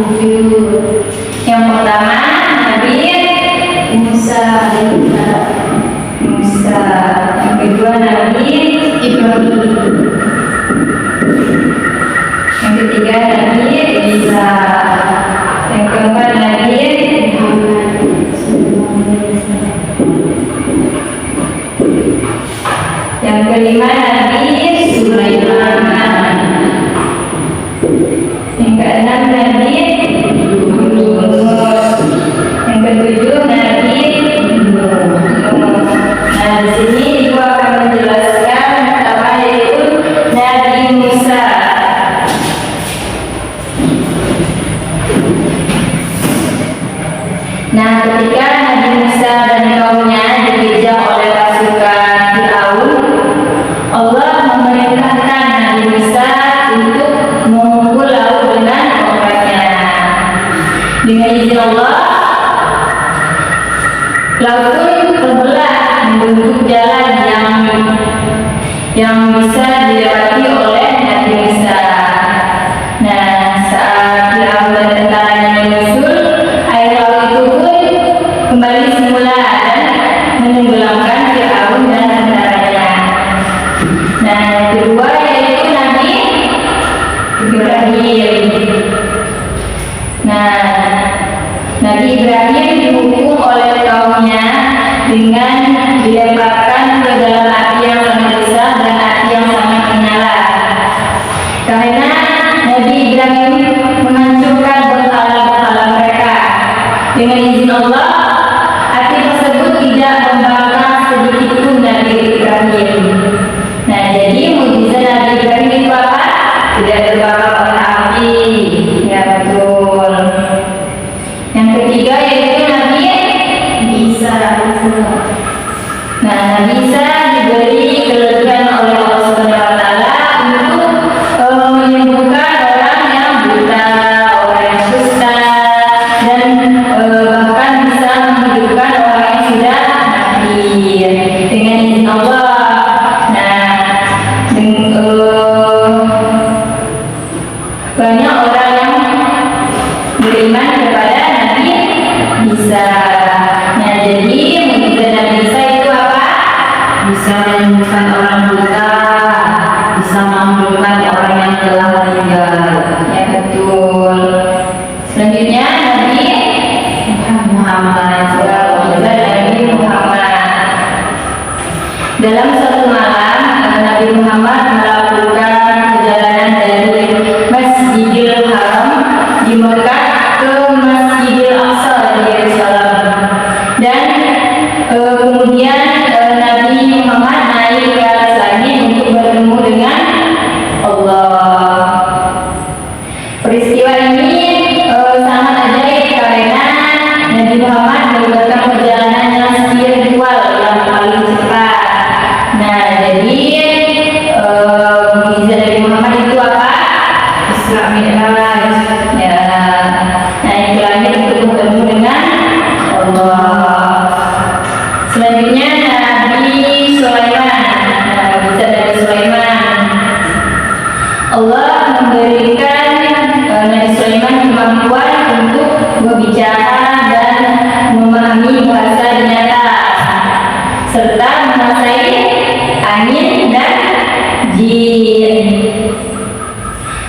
Yang pertama Nabi Musa. Yang kedua Nabi Ibrahim. Yang ketiga Nabi Isa. Yang keempat Nabi yang kelima Nabi Sulaiman. Yang keenam Nabi Yunus. Yang ketujuh Nabi Nuh. Nah, di sini ibu akan menjelaskan apa yaitu Nabi Musa. Nah, ketika Nabi Musa dan kaumnya dikejar oleh pasukan Firaun, Allah memerintahkan Nabi Musa untuk memukul laut dengan tongkatnya. Dengan izin Allah, laut pun terbelah membentuk jalan yang bisa dilewati oleh Nabi Musa. Nah, saat Firaun dan tentaranya menyusul, air laut itu pun kembali semula dan menenggelamkan Firaun dan tentaranya. Nah, yang kedua yaitu Nabi Ibrahim. Nah, Nabi Ibrahim dihukum oleh kaumnya dengan dilemparkan ke dalam api yang sangat besar dan api yang sangat menyala. Karena Nabi Ibrahim menghancurkan berhala-berhala mereka. Dengan izin Allah, api tersebut tidak membakar sedikit pun Nabi Ibrahim. Nah, jadi mukjizat Nabi Ibrahim itu apa? Tidak terbakar oleh api. Ya, betul. Yang ketiga yaitu Nabi Isa. Nah, Nabi Isa diberi kelebihan oleh Allah Subhanahu wa Ta'ala untuk menyembuhkan orang yang buta, orang yang kusta, dan bahkan bisa menghidupkan orang yang sudah mati dengan izin Allah. Nah, banyak orang yang beriman kepada Nabi Isa. Nah, jadi mukjizat Nabi Isa itu apa? Bisa menyembuhkan orang buta, bisa menghidupkan orang yang telah meninggal. Ya, betul. Selanjutnya Nabi Muhammad. Mukjizat Nabi Muhammad. Dalam satu malam Nabi Muhammad melakukan perjalanan dari Masjidil Haram di Mekah ke Masjidil Aqsa di Yerusalem. Dan kemudian Nabi Muhammad naik ke atas langit untuk bertemu dengan Allah. Peristiwa ini sangat ajaib karena Nabi Muhammad melakukan perjalanan yang spiritual yang paling cepat. Nah, jadi mukjizat Nabi Muhammad itu apa? Isra Mi'raj. Ya, naik ke langit untuk bertemu dengan Allah. Selanjutnya Nabi Sulaiman. Nah, mukjizat Nabi Sulaiman. Allah memberikan Nabi Sulaiman kemampuan untuk berbicara dan memahami bahasa binatang serta menguasai angin dan jin.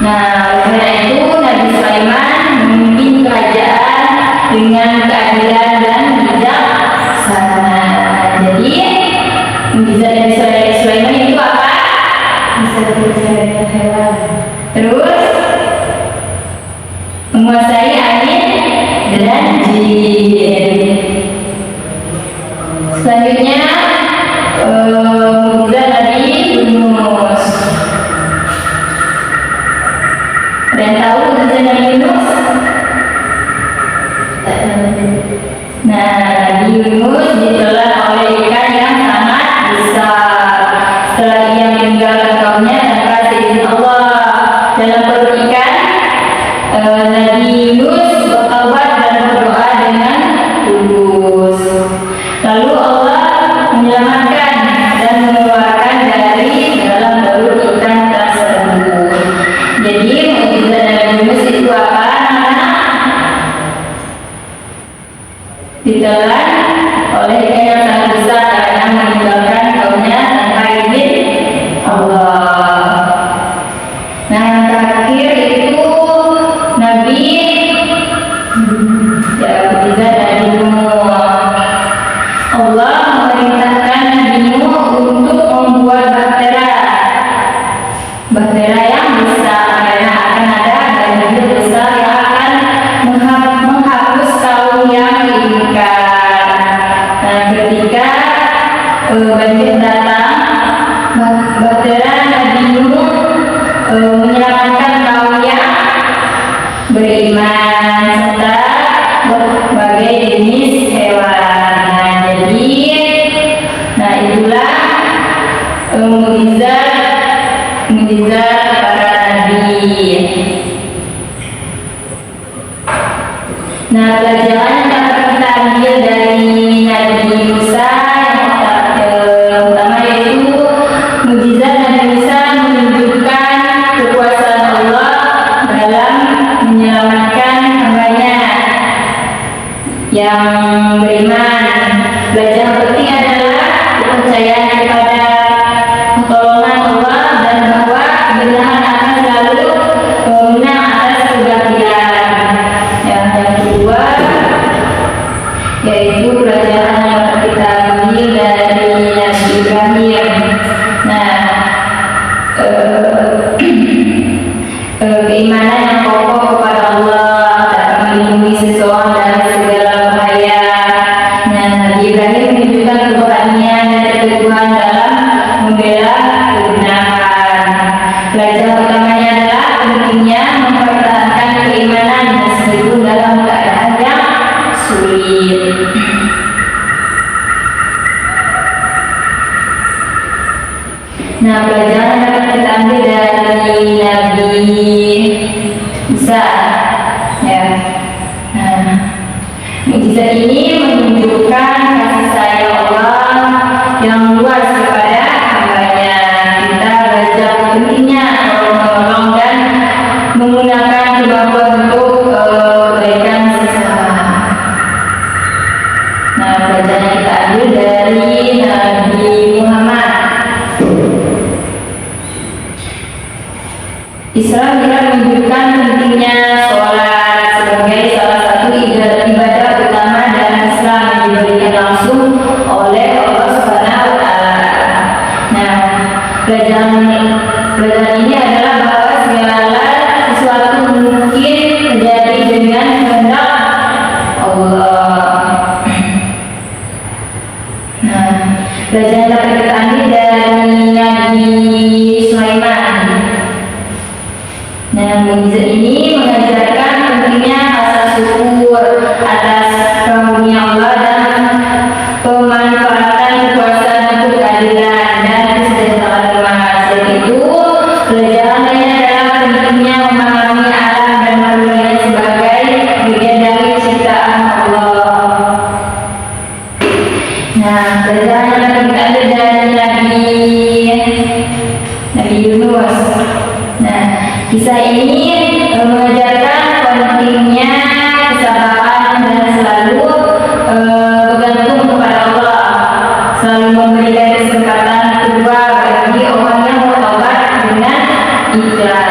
Nah, karena itu Nabi Sulaiman memimpin kerajaan dengan keadilan dan bijaksana. Jadi mukjizat Nabi Sulaiman itu apa? Bisa berbicara dengan hewan. Terus menguasai angin dan jin. Selanjutnya mukjizat Nabi Yunus. Dan tahu mukjizat Nabi Yunus? Nah, Nabi Yunus ditelan oleh ikan yang sangat besar. Setelah ia meninggalkan kaumnya tanpa seizin Allah dalam perut ikan, Nabi Yunus bertaubat dan berdoa dengan tulus. Lalu Allah Allah. Nah, yang terakhir itu Nabi mukjizat Nabi Nuh. Allah memerintahkan Nabi Nuh untuk membuat bahtera yang besar, karena akan ada banjir besar yang akan menghapus kaum yang diinginkan. Nah, ketika banjir datang, bahtera Nabi Nuh menyelamatkan kaum yang beriman serta berbagai jenis hewan. Nah, itulah mukjizat para nabi. Nah, pelajaran yang dapat kita ambil dari Nabi Musa yang pertama yaitu mukjizat Nabi Musa menunjukkan kekuasaan Allah dalam menyelamatkan hambanya yang beriman. Pelajaran penting adalah kepercayaan kepada pertolongan Allah dan bahwa kebenaran akan selalu menang atas kebatilan. Yang kedua yaitu pelajaran yang dapat kita ambil dari Nabi Ibrahim. Nah, keimanan yang kokoh kepada Allah dapat melindungi seseorang dari segala bahaya. Nah, Nabi Ibrahim menunjukkan keberanian dan keteguhan dalam membela kebenaran. Pelajaran utamanya adalah pentingnya mempertahankan keimanan meskipun dalam keadaan yang sulit. Nah, pelajaran yang dapat kita ambil dari Nabi Musa, ya. Nah, mukjizat ini menunjukkan kasih sayang Allah yang luas kepada hambanya. Kita belajar pentingnya menolong dan menggunakan kemampuan untuk kebaikan sesama. Nah, pelajaran yang kita ambil dari Nabi Muhammad. Islam juga menunjukkan pentingnya sholat sebagai salah satu ibadah utama dalam Islam yang diberikan langsung oleh Allah Subhanahu wa Ta'ala. Nah, pelajaran ini adalah bahwa segala sesuatu mungkin terjadi dengan kehendak Allah. Nah, pelajaran dapat kita ambil dari Nabi Sulaiman. Nah, mukjizat ini mengajarkan pentingnya rasa syukur atas karunia Allah dan pemanfaatan kekuasaan untuk keadilan dan kesejahteraan umat. Selain itu, pelajaran lainnya adalah pentingnya memahami alam dan makhluknya sebagai bagian dari ciptaan Allah. Nah, pelajaran yang kita ambil dari Nabi Yunus. Nah, kisah ini mengajarkan pentingnya kesabaran dan selalu bergantung kepada Allah, selalu memberikan kesempatan kedua bagi orang yang bertobat dengan ikhlas.